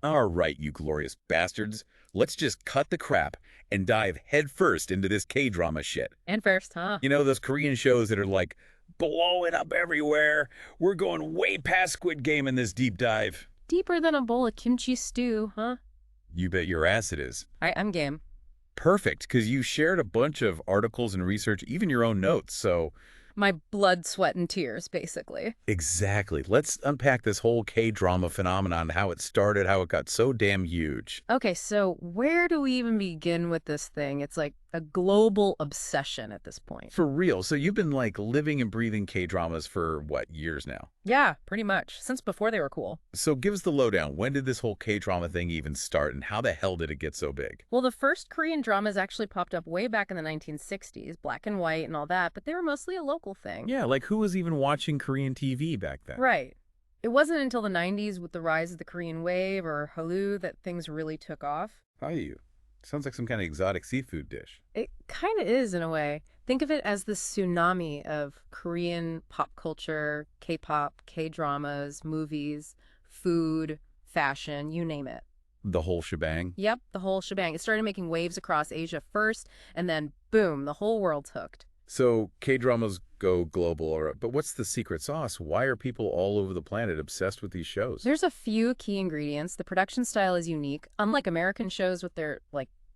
All right, you glorious bastards. Let's just cut the crap and dive headfirst into this K-drama shit. And first, huh? You know, those Korean shows that are like, blowing up everywhere. We're going way past Squid Game in this deep dive. Deeper than a bowl of kimchi stew, huh? You bet your ass it is. I'm game. Perfect, because you shared a bunch of articles and research, even your own notes, so... My blood, sweat, and tears, basically. Exactly. Let's unpack this whole K-drama phenomenon, how it started, how it got so damn huge. Okay, so where do we even begin with this thing? It's like a global obsession at this point. For real. So you've been like living and breathing K-dramas for what, years now? Yeah, pretty much. Since before they were cool. So give us the lowdown. When did this whole K-drama thing even start and how the hell did it get so big? Well, the first Korean dramas actually popped up way back in the 1960s, black and white and all that, but they were mostly a local thing. Yeah, like who was even watching Korean TV back then? Right. It wasn't until the 90s with the rise of the Korean wave or Hallyu that things really took off. Hallyu. Sounds like some kind of exotic seafood dish. It kind of is in a way. Think of it as the tsunami of Korean pop culture, K-pop, K-dramas, movies, food, fashion, you name it. The whole shebang? Yep, the whole shebang. It started making waves across Asia first, and then boom, the whole world's hooked. So K-dramas go global, but what's the secret sauce? Why are people all over the planet obsessed with these shows? There's a few key ingredients. The production style is unique. Unlike American shows with their,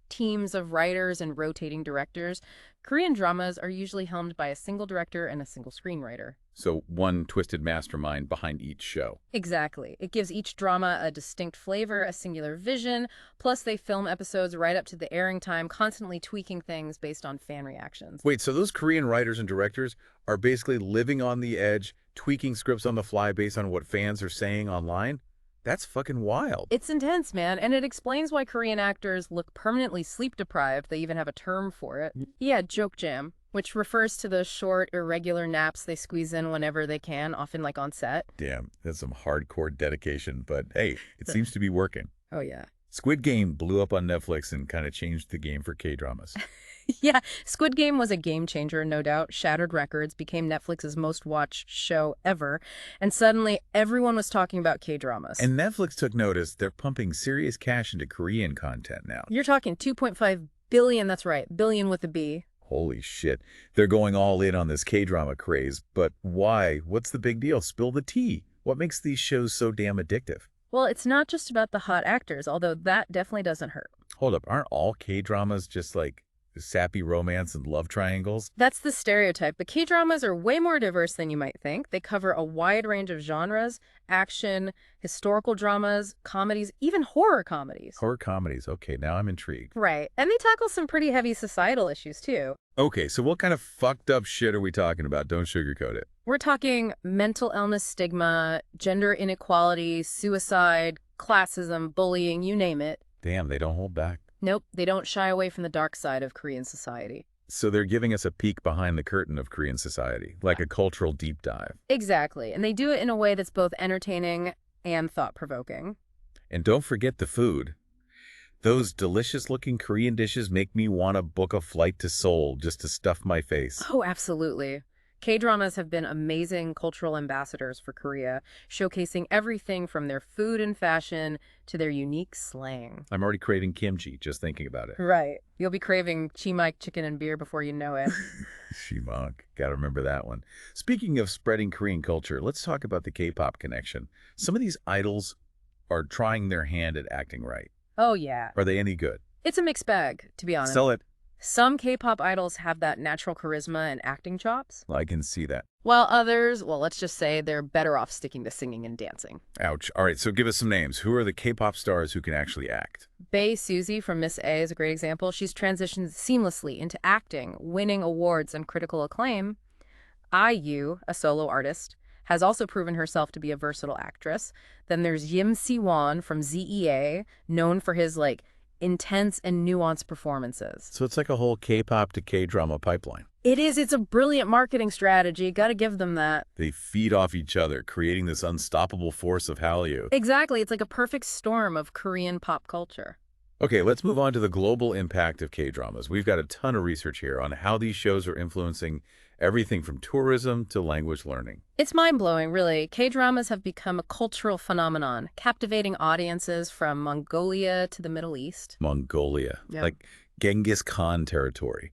teams of writers and rotating directors, Korean dramas are usually helmed by a single director and a single screenwriter. So one twisted mastermind behind each show. Exactly. It gives each drama a distinct flavor, a singular vision, plus they film episodes right up to the airing time, constantly tweaking things based on fan reactions. Wait, so those Korean writers and directors are basically living on the edge, tweaking scripts on the fly based on what fans are saying online? That's fucking wild. It's intense, man, and it explains why Korean actors look permanently sleep-deprived. They even have a term for it. Yeah, joke jam, which refers to the short, irregular naps they squeeze in whenever they can, often like on set. Damn, that's some hardcore dedication, but hey, it seems to be working. Oh, yeah. Squid Game blew up on Netflix and kind of changed the game for K-dramas. Yeah, Squid Game was a game changer, no doubt. Shattered records, became Netflix's most watched show ever, and suddenly everyone was talking about K-dramas. And Netflix took notice. They're pumping serious cash into Korean content now. You're talking 2.5 billion, that's right, billion with a B. Holy shit. They're going all in on this K-drama craze. But why? What's the big deal? Spill the tea. What makes these shows so damn addictive? Well, it's not just about the hot actors, although that definitely doesn't hurt. Hold up. Aren't all K-dramas just like sappy romance and love triangles? That's the stereotype, but K-dramas are way more diverse than you might think. They cover a wide range of genres: action, historical dramas, comedies, even horror comedies. Horror comedies. Okay, now I'm intrigued. Right, and they tackle some pretty heavy societal issues, too. Okay, so what kind of fucked up shit are we talking about? Don't sugarcoat it. We're talking mental illness stigma, gender inequality, suicide, classism, bullying, you name it. Damn, they don't hold back. Nope, they don't shy away from the dark side of Korean society. So they're giving us a peek behind the curtain of Korean society, like a cultural deep dive. Exactly, and they do it in a way that's both entertaining and thought-provoking. And don't forget the food. Those delicious-looking Korean dishes make me want to book a flight to Seoul just to stuff my face. Oh, absolutely. K-dramas have been amazing cultural ambassadors for Korea, showcasing everything from their food and fashion to their unique slang. I'm already craving kimchi just thinking about it. Right. You'll be craving chimaek chicken and beer before you know it. Shimonk. Gotta remember that one. Speaking of spreading Korean culture, let's talk about the K-pop connection. Some of these idols are trying their hand at acting right. Oh, yeah. Are they any good? It's a mixed bag, to be honest. Sell it. Some K-pop idols have that natural charisma and acting chops, I can see that. while others, well, let's just say they're better off sticking to singing and dancing. Ouch. All right, so give us some names. Who are the K-pop stars who can actually act? Bae Suzy from Miss A is a great example. She's transitioned seamlessly into acting, winning awards and critical acclaim. IU, a solo artist, has also proven herself to be a versatile actress. Then there's Yim Si-won from ZEA, known for his, intense and nuanced performances. So it's like a whole K-pop to K-drama pipeline. It is. It's a brilliant marketing strategy. Got to give them that. They feed off each other, creating this unstoppable force of Hallyu. Exactly. It's like a perfect storm of Korean pop culture. Okay, let's move on to the global impact of K-dramas. We've got a ton of research here on how these shows are influencing Everything from tourism to language learning. It's mind-blowing, really. K-dramas have become a cultural phenomenon, captivating audiences from Mongolia to the Middle East. Mongolia, Yeah. like Genghis Khan territory.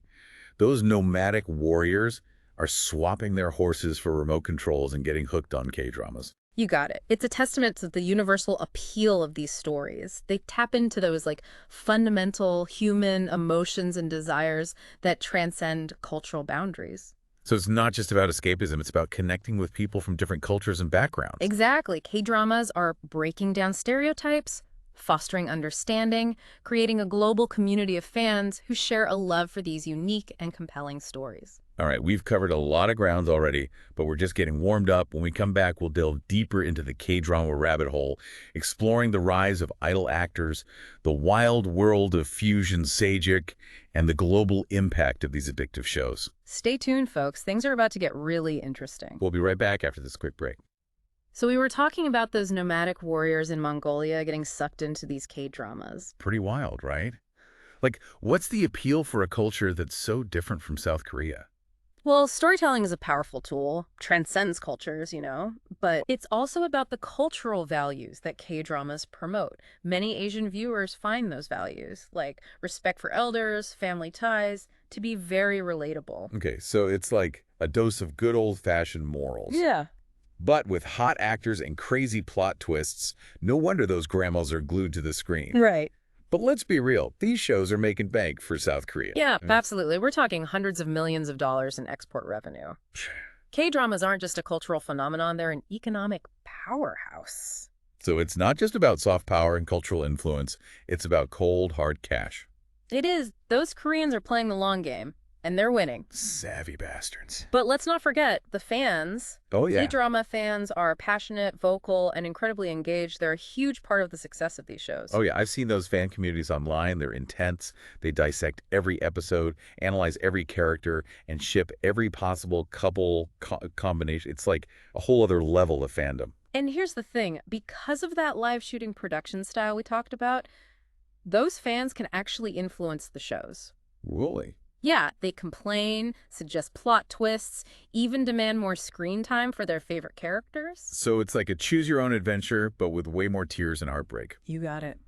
Those nomadic warriors are swapping their horses for remote controls and getting hooked on K-dramas. You got it. It's a testament to the universal appeal of these stories. They tap into those fundamental human emotions and desires that transcend cultural boundaries. So it's not just about escapism, it's about connecting with people from different cultures and backgrounds. Exactly. K-dramas are breaking down stereotypes, fostering understanding, creating a global community of fans who share a love for these unique and compelling stories. All right, we've covered a lot of ground already, but we're just getting warmed up. When we come back, we'll delve deeper into the K-drama rabbit hole, exploring the rise of idol actors, the wild world of fusion seiyuk, and the global impact of these addictive shows. Stay tuned, folks. Things are about to get really interesting. We'll be right back after this quick break. So we were talking about those nomadic warriors in Mongolia getting sucked into these K-dramas. Pretty wild, right? Like, what's the appeal for a culture that's so different from South Korea? Well, storytelling is a powerful tool, transcends cultures, but it's also about the cultural values that K-dramas promote. Many Asian viewers find those values, like respect for elders, family ties, to be very relatable. Okay, so it's like a dose of good old-fashioned morals. Yeah. But with hot actors and crazy plot twists, no wonder those grandmas are glued to the screen. Right. But let's be real, these shows are making bank for South Korea. Yeah, absolutely. We're talking hundreds of millions of dollars in export revenue. K-dramas aren't just a cultural phenomenon, they're an economic powerhouse. So it's not just about soft power and cultural influence, it's about cold, hard cash. It is. Those Koreans are playing the long game, and they're winning. Savvy bastards. But let's not forget, the fans. Oh, yeah. K-drama fans are passionate, vocal, and incredibly engaged. They're a huge part of the success of these shows. Oh, yeah. I've seen those fan communities online. They're intense. They dissect every episode, analyze every character, and ship every possible couple combination. It's like a whole other level of fandom. And here's the thing. Because of that live shooting production style we talked about, those fans can actually influence the shows. Really? Yeah, they complain, suggest plot twists, even demand more screen time for their favorite characters. So it's like a choose-your-own-adventure, but with way more tears and heartbreak. You got it.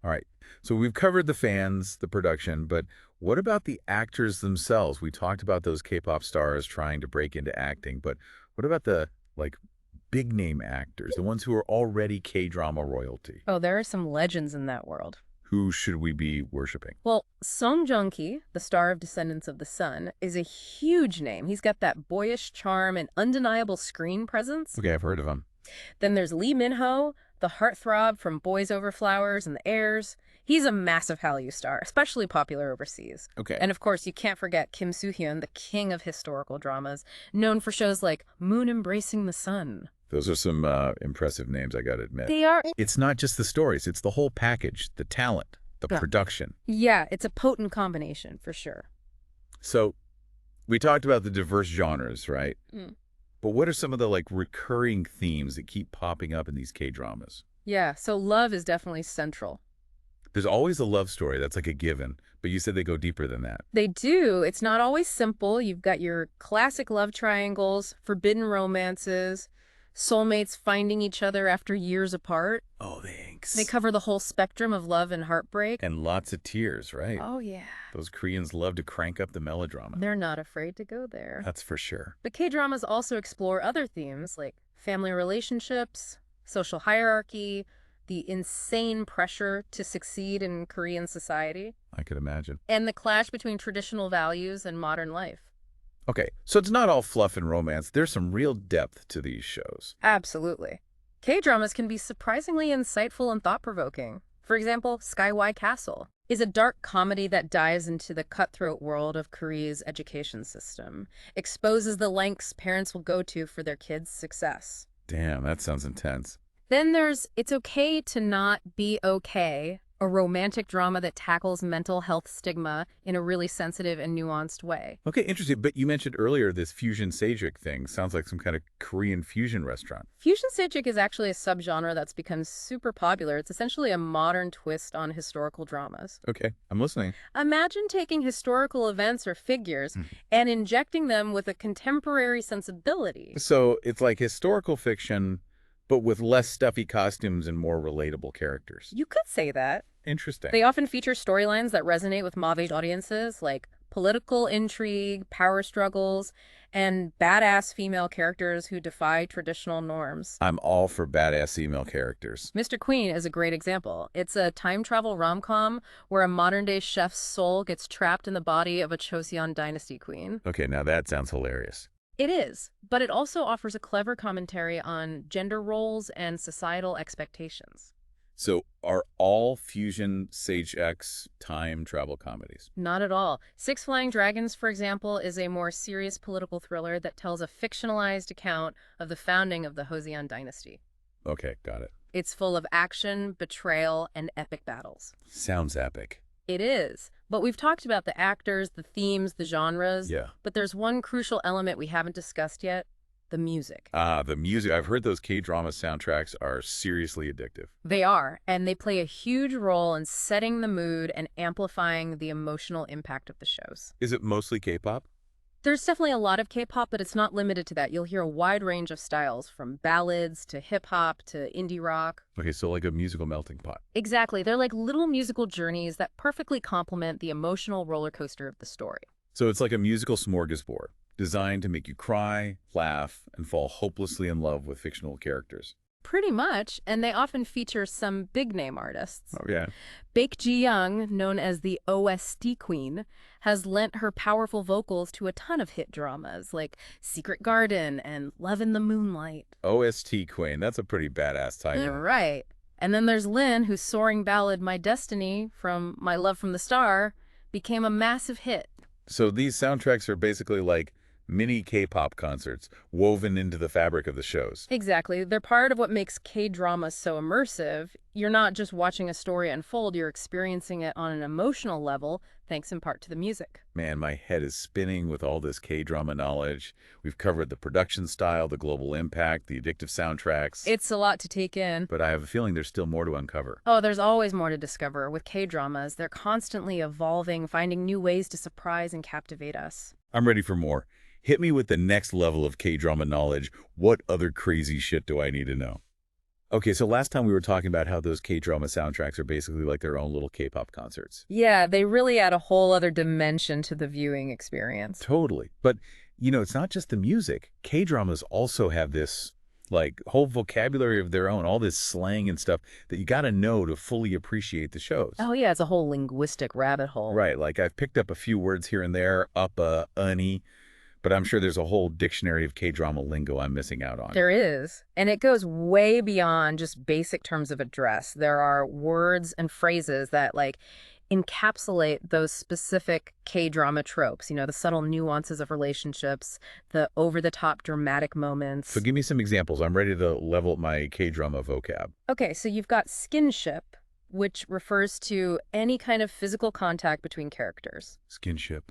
All right, so we've covered the fans, the production, but what about the actors themselves? We talked about those K-pop stars trying to break into acting, but what about the, big-name actors, the ones who are already K-drama royalty? Oh, there are some legends in that world. Who should we be worshiping? Well, Song Joong-ki, the star of Descendants of the Sun, is a huge name. He's got that boyish charm and undeniable screen presence. Okay, I've heard of him. Then there's Lee Min-ho, the heartthrob from Boys Over Flowers and The Heirs. He's a massive Hallyu star, especially popular overseas. Okay. And of course, you can't forget Kim Soo-hyun, the king of historical dramas, known for shows like Moon Embracing the Sun. Those are some impressive names, I gotta admit. They are. It's not just the stories, it's the whole package, the talent, the production. Yeah, it's a potent combination, for sure. So, we talked about the diverse genres, right? But what are some of the, recurring themes that keep popping up in these K-dramas? Yeah, so love is definitely central. There's always a love story, that's like a given, but you said they go deeper than that. They do. It's not always simple. You've got your classic love triangles, forbidden romances, soulmates finding each other after years apart. Oh, thanks. They cover the whole spectrum of love and heartbreak. And lots of tears, right? Oh, yeah. Those Koreans love to crank up the melodrama. They're not afraid to go there. That's for sure. But K-dramas also explore other themes like family relationships, social hierarchy, the insane pressure to succeed in Korean society, I could imagine. and the clash between traditional values and modern life. Okay, so it's not all fluff and romance. There's some real depth to these shows. Absolutely. K-dramas can be surprisingly insightful and thought-provoking. For example, Sky Y Castle is a dark comedy that dives into the cutthroat world of Korea's education system, exposes the lengths parents will go to for their kids' success. Damn, that sounds intense. Then there's It's Okay to Not Be Okay, A romantic drama that tackles mental health stigma in a really sensitive and nuanced way. Okay, interesting. But you mentioned earlier this fusion seijik thing. Sounds like some kind of Korean fusion restaurant. Fusion Seijik is actually a subgenre that's become super popular. It's essentially a modern twist on historical dramas. Okay, I'm listening. Imagine taking historical events or figures Mhm. and injecting them with a contemporary sensibility. So it's like historical fiction, but with less stuffy costumes and more relatable characters. You could say that. Interesting. They often feature storylines that resonate with mauve audiences, like political intrigue, power struggles, and badass female characters who defy traditional norms. I'm all for badass female characters. Mr. Queen is a great example. It's a time travel rom-com where a modern-day chef's soul gets trapped in the body of a Joseon dynasty queen. Okay, now that sounds hilarious. It is, but it also offers a clever commentary on gender roles and societal expectations. So are all fusion Sage X time travel comedies? Not at all. Six Flying Dragons, for example, is a more serious political thriller that tells a fictionalized account of the founding of the Joseon dynasty. Okay, got it. It's full of action, betrayal, and epic battles. Sounds epic. It is. But we've talked about the actors, the themes, the genres. Yeah. But there's one crucial element we haven't discussed yet, the music. The music. I've heard those K-drama soundtracks are seriously addictive. They are, and they play a huge role in setting the mood and amplifying the emotional impact of the shows. Is it mostly K-pop? There's definitely a lot of K-pop, but it's not limited to that. You'll hear a wide range of styles, from ballads to hip-hop to indie rock. Okay, so like a musical melting pot. Exactly. They're like little musical journeys that perfectly complement the emotional roller coaster of the story. So it's like a musical smorgasbord, designed to make you cry, laugh, and fall hopelessly in love with fictional characters. Pretty much, and they often feature some big-name artists. Oh, yeah. Baek Ji-young, known as the OST queen, has lent her powerful vocals to a ton of hit dramas like Secret Garden and Love in the Moonlight. OST Queen. That's a pretty badass title. Right. And then there's Lin, whose soaring ballad My Destiny from My Love from the Star became a massive hit. So these soundtracks are basically like mini K-pop concerts woven into the fabric of the shows. Exactly. They're part of what makes K-dramas so immersive. You're not just watching a story unfold, you're experiencing it on an emotional level, thanks in part to the music. Man, my head is spinning with all this K-drama knowledge. We've covered the production style, the global impact, the addictive soundtracks. It's a lot to take in. But I have a feeling there's still more to uncover. Oh, there's always more to discover. With K-dramas, they're constantly evolving, finding new ways to surprise and captivate us. I'm ready for more. Hit me with the next level of K-drama knowledge. What other crazy shit do I need to know? Okay, so last time we were talking about how those K-drama soundtracks are basically like their own little K-pop concerts. Yeah, they really add a whole other dimension to the viewing experience. Totally. But, you know, it's not just the music. K-dramas also have this, like, whole vocabulary of their own, all this slang and stuff that you got to know to fully appreciate the shows. Oh yeah, it's a whole linguistic rabbit hole. Right, like I've picked up a few words here and there, unny, but I'm sure there's a whole dictionary of K-drama lingo I'm missing out on. There is. And it goes way beyond just basic terms of address. There are words and phrases that, like, encapsulate those specific K-drama tropes, you know, the subtle nuances of relationships, the over-the-top dramatic moments. So give me some examples. I'm ready to level up my K-drama vocab. Okay, so you've got skinship, which refers to any kind of physical contact between characters. Skinship.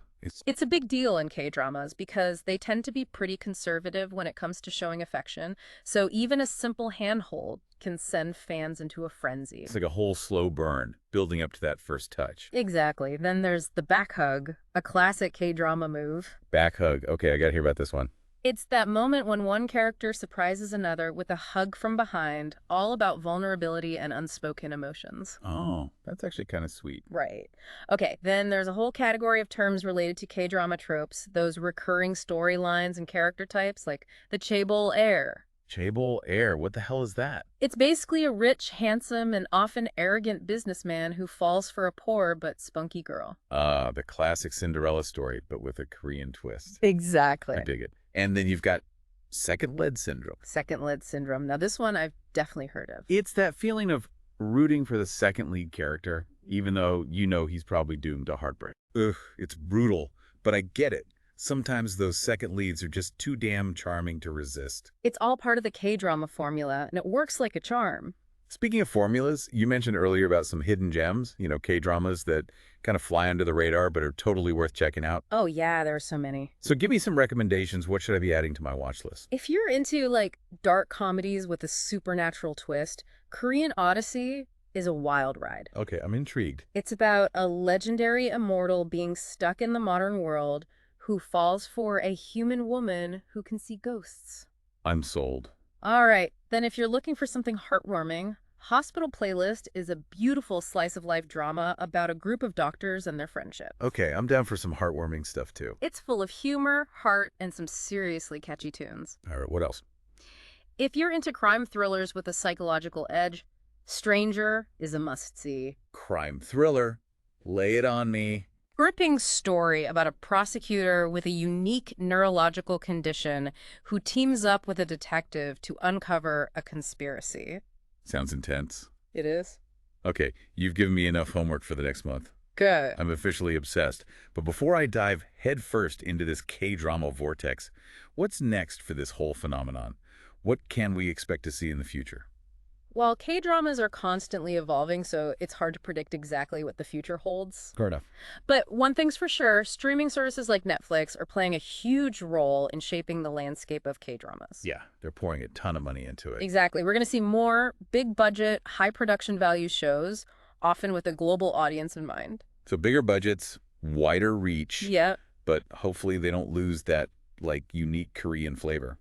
It's a big deal in K-dramas because they tend to be pretty conservative when it comes to showing affection, so even a simple handhold can send fans into a frenzy. It's like a whole slow burn, building up to that first touch. Exactly. Then there's the back hug, a classic K-drama move. Back hug. Okay, I gotta hear about this one. It's that moment when one character surprises another with a hug from behind, all about vulnerability and unspoken emotions. Oh, that's actually kind of sweet. Right. Okay, then there's a whole category of terms related to K-drama tropes, those recurring storylines and character types, like the chaebol heir. Chaebol heir. What the hell is that? It's basically a rich, handsome, and often arrogant businessman who falls for a poor but spunky girl. The classic Cinderella story, but with a Korean twist. Exactly. I dig it. And then you've got second lead syndrome. Second lead syndrome. Now, this one I've definitely heard of. It's that feeling of rooting for the second lead character, even though you know he's probably doomed to heartbreak. Ugh, it's brutal, but I get it. Sometimes those second leads are just too damn charming to resist. It's all part of the K-drama formula, and it works like a charm. Speaking of formulas, you mentioned earlier about some hidden gems, K-dramas that kind of fly under the radar but are totally worth checking out. Oh yeah, there are so many. So give me some recommendations. What should I be adding to my watch list? If you're into like dark comedies with a supernatural twist, Korean Odyssey is a wild ride. Okay, I'm intrigued. It's about a legendary immortal being stuck in the modern world who falls for a human woman who can see ghosts. I'm sold. All right, then if you're looking for something heartwarming, Hospital Playlist is a beautiful slice of life drama about a group of doctors and their friendship. Okay, I'm down for some heartwarming stuff too. It's full of humor, heart, and some seriously catchy tunes. All right, what else? If you're into crime thrillers with a psychological edge, Stranger is a must-see. Crime thriller. Lay it on me. Gripping story about a prosecutor with a unique neurological condition who teams up with a detective to uncover a conspiracy. Sounds intense. It is. Okay, you've given me enough homework for the next month. Good. I'm officially obsessed. But before I dive headfirst into this K-drama vortex, what's next for this whole phenomenon? What can we expect to see in the future? While K-dramas are constantly evolving, so it's hard to predict exactly what the future holds. Fair enough. But one thing's for sure, streaming services like Netflix are playing a huge role in shaping the landscape of K-dramas. Yeah, they're pouring a ton of money into it. Exactly. We're going to see more big-budget, high-production value shows, often with a global audience in mind. So bigger budgets, wider reach, Yeah. but hopefully they don't lose that, unique Korean flavor.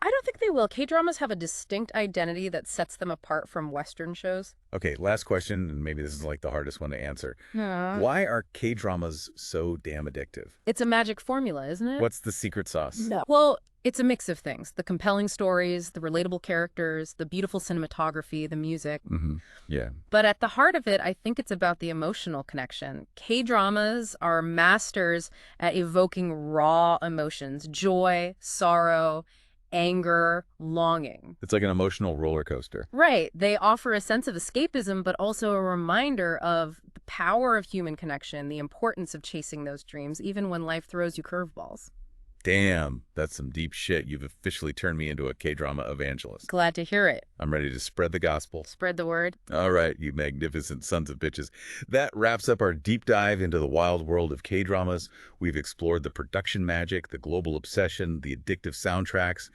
I don't think they will. K-dramas have a distinct identity that sets them apart from Western shows. Okay, last question, and maybe this is the hardest one to answer. Why are K-dramas so damn addictive? It's a magic formula, isn't it? What's the secret sauce? No. Well, it's a mix of things. The compelling stories, the relatable characters, the beautiful cinematography, the music. Yeah. But at the heart of it, I think it's about the emotional connection. K-dramas are masters at evoking raw emotions, joy, sorrow, anger, longing. It's like an emotional roller coaster. Right. They offer a sense of escapism, but also a reminder of the power of human connection, the importance of chasing those dreams, even when life throws you curveballs. Damn, that's some deep shit. You've officially turned me into a K-drama evangelist. Glad to hear it. I'm ready to spread the gospel. Spread the word. All right, you magnificent sons of bitches. That wraps up our deep dive into the wild world of K-dramas. We've explored the production magic, the global obsession, the addictive soundtracks,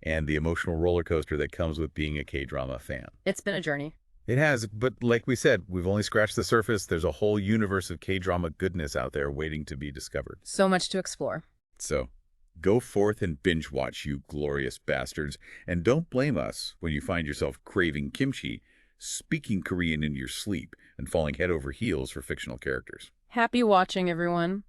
and the emotional roller coaster that comes with being a K-drama fan. It's been a journey. It has, but like we said, we've only scratched the surface. There's a whole universe of K-drama goodness out there waiting to be discovered. So much to explore. So, go forth and binge watch, you glorious bastards, and don't blame us when you find yourself craving kimchi, speaking Korean in your sleep, and falling head over heels for fictional characters. Happy watching, everyone.